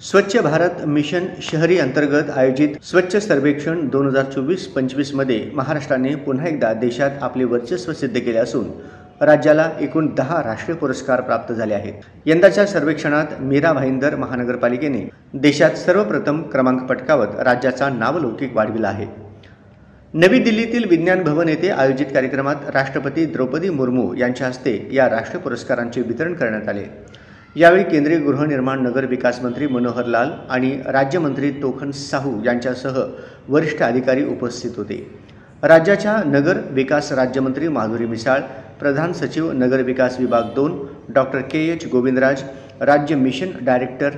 स्वच्छ भारत मिशन शहरी अंतर्गत आयोजित स्वच्छ सर्वेक्षण 2024-25 मध्ये महाराष्ट्राने पुन्हा एकदा देशात आपले वर्चस्व सिद्ध केले असून राज्याला एकूण 10 राष्ट्रीय पुरस्कार प्राप्त झाले आहेत। यंदाच्या सर्वेक्षणात मीरा भाईंदर महानगरपालिकेने देशात सर्वप्रथम क्रमांक पटकावत राज्याचा नावलौकिक वाढविला आहे। नवी दिल्लीतील विज्ञान भवन येथे आयोजित कार्यक्रमात राष्ट्रपती द्रौपदी मुर्मू यांच्या हस्ते या राष्ट्रीय पुरस्कारांचे वितरण करण्यात आले। यावेळी केंद्रीय गृहनिर्माण नगर विकास मंत्री मनोहर लाल आणि राज्यमंत्री तोखन साहू यांच्यासह वरिष्ठ अधिकारी उपस्थित होते। राज्याच्या नगर विकास राज्यमंत्री माधुरी मिसाळ, प्रधान सचिव नगर विकास विभाग 2 डॉक्टर के.एच. गोविंदराज, राज्य मिशन डायरेक्टर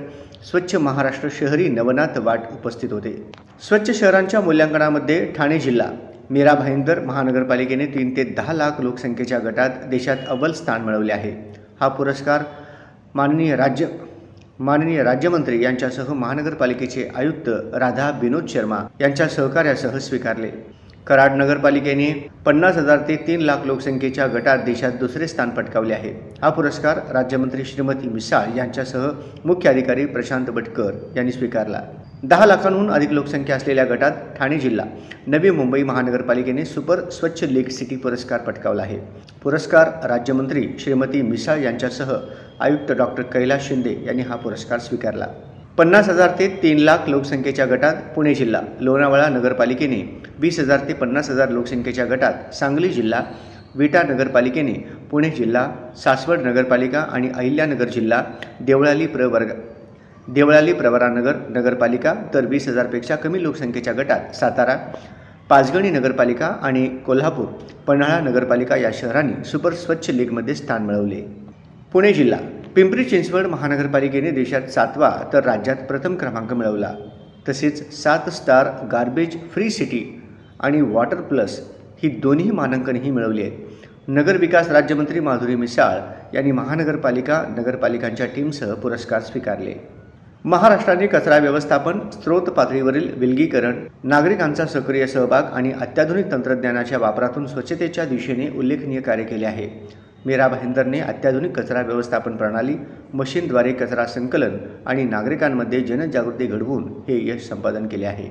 स्वच्छ महाराष्ट्र शहरी नवनाथ वाट उपस्थित होते। स्वच्छ शहरांच्या मूल्यांकनामध्ये ठाणे जिल्हा मीरा भाईंदर महानगरपालिकेने 3 ते 10 लाख लोकसंख्येच्या गटात देशात अव्वल स्थान मिळवले आहे। हा पुरस्कार माननीय राज्यमंत्री यांच्यासह महानगरपालिकेचे आयुक्त राधा विनोद शर्मा यांच्या सहकार्यासह स्वीकारले। कराड नगरपालिकेने 50,000 ते 3 लाख लोकसंख्येच्या गटात देशात दुसरे स्थान पटकावले आहे। हा पुरस्कार राज्यमंत्री श्रीमती मिसाळ यांच्यासह मुख्य अधिकारी प्रशांत बटकर यांनी स्वीकारला। 10 लाखांहून अधिक लोकसंख्या असलेल्या गटात ठाणे जिल्हा नवी मुंबई महानगरपालिकेने सुपर स्वच्छ लेक सिटी पुरस्कार पटकावला आहे। पुरस्कार राज्यमंत्री श्रीमती मिसाळ यांच्यासह आयुक्त डॉक्टर कैलास शिंदे यांनी हा पुरस्कार स्वीकारला। 50,000 ते 3 लाख लोकसंख्येच्या गटात पुणे जिल्हा लोणावळा नगरपालिकेने, 20,000 ते 50,000 लोकसंख्येच्या गटात सांगली जिल्हा विटा नगरपालिकेने, पुणे जिल्हा सासवड नगरपालिका आणि अहिल्यानगर जिल्हा देवळाली प्रवरानगर नगरपालिका, तर 20,000 पेक्षा कमी लोकसंख्येच्या गटात सातारा पाचगणी नगरपालिका आणि कोल्हापूर पन्हाळा नगरपालिका या शहरांनी सुपर स्वच्छ लीगमध्ये स्थान मिळवले। पुणे जिल्हा पिंपरी चिंचवड महानगरपालिकेने देशात 7वा तर राज्यात प्रथम क्रमांक मिळवला। तसेच 7 स्टार गार्बेज फ्री सिटी आणि वॉटर प्लस ही दोन्ही मानांकनही मिळवली आहेत। नगर विकास राज्यमंत्री माधुरी मिसाळ यांनी महानगरपालिका नगरपालिकांच्या टीमसह पुरस्कार स्वीकारले। महाराष्ट्राने कचरा व्यवस्थापन, स्रोत पातळीवरील विलगीकरण, नागरिकांचा सक्रिय सहभाग आणि अत्याधुनिक तंत्रज्ञानाच्या वापरातून स्वच्छतेच्या दिशेने उल्लेखनीय कार्य केले आहे। मीरा भाईंदरने अत्याधुनिक कचरा व्यवस्थापन प्रणाली, मशीनद्वारे कचरा संकलन आणि नागरिकांमध्ये जनजागृती घडवून हे यश संपादन केले आहे।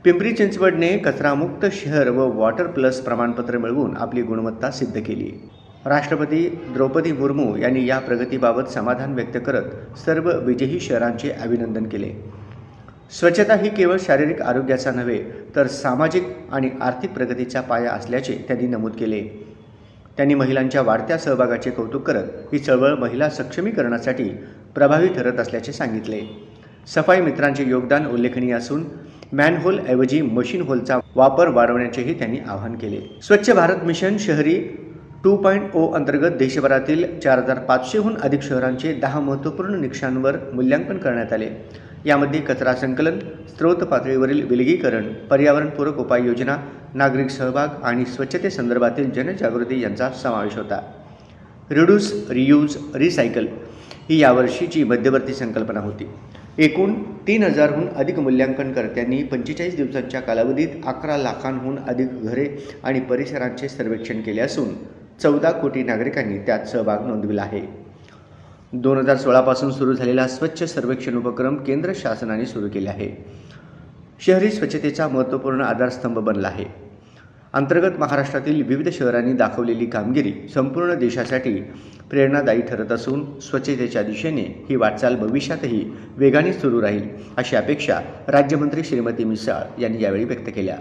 पिंपरी चिंचवडने कचरामुक्त शहर व वॉटर प्लस प्रमाणपत्र मिळवून आपली गुणवत्ता सिद्ध केली। राष्ट्रपती द्रौपदी मुर्मू यांनी या प्रगतीबाबत समाधान व्यक्त करत सर्व विजयी शहरांचे अभिनंदन केले। स्वच्छता ही केवळ शारीरिक आरोग्याचा नव्हे तर सामाजिक आणि आर्थिक प्रगतीचा पाया असल्याचे त्यांनी नमूद केले। त्यांनी महिलांच्या वाढत्या सहभागाचे कौतुक करत ही चळवळ महिला सक्षमीकरणासाठी प्रभावी ठरत असल्याचे सांगितले। सफाई मित्रांचे योगदान उल्लेखनीय असून मॅनहोल ऐवजी मशीन होलचा वापर वाढवण्याचेही त्यांनी आवाहन केले। स्वच्छ भारत मिशन शहरी 2.0 अंतर्गत देशभरातील 4,500हून अधिक शहरांचे 10 महत्त्वपूर्ण निकषांवर मूल्यांकन करण्यात आले। यामध्ये कचरा संकलन, स्रोत पातळीवरील विलगीकरण, पर्यावरणपूरक उपाययोजना, नागरिक सहभाग आणि स्वच्छतेसंदर्भातील जनजागृती यांचा समावेश होता। रिड्यूस, रियूज, रिसायकल ही यावर्षीची मध्यवर्ती संकल्पना होती। एकूण 3,000हून अधिक मूल्यांकनकर्त्यांनी 45 दिवसांच्या कालावधीत 11 लाखांहून अधिक घरे आणि परिसरांचे सर्वेक्षण केले असून 14 कोटी नागरिकांनी त्यात सहभाग नोंदविला आहे। 2016 पासून सुरू झालेला स्वच्छ सर्वेक्षण उपक्रम केंद्र शासनाने सुरू केले आहे। शहरी स्वच्छतेचा महत्त्वपूर्ण आधारस्तंभ बनला आहे। अंतर्गत महाराष्ट्रातील विविध शहरांनी दाखवलेली कामगिरी संपूर्ण देशासाठी प्रेरणादायी ठरत असून स्वच्छतेच्या दिशेने ही वाटचाल भविष्यातही वेगाने सुरू राहील अशी अपेक्षा राज्यमंत्री श्रीमती मिसाळ यांनी यावेळी व्यक्त केल्या।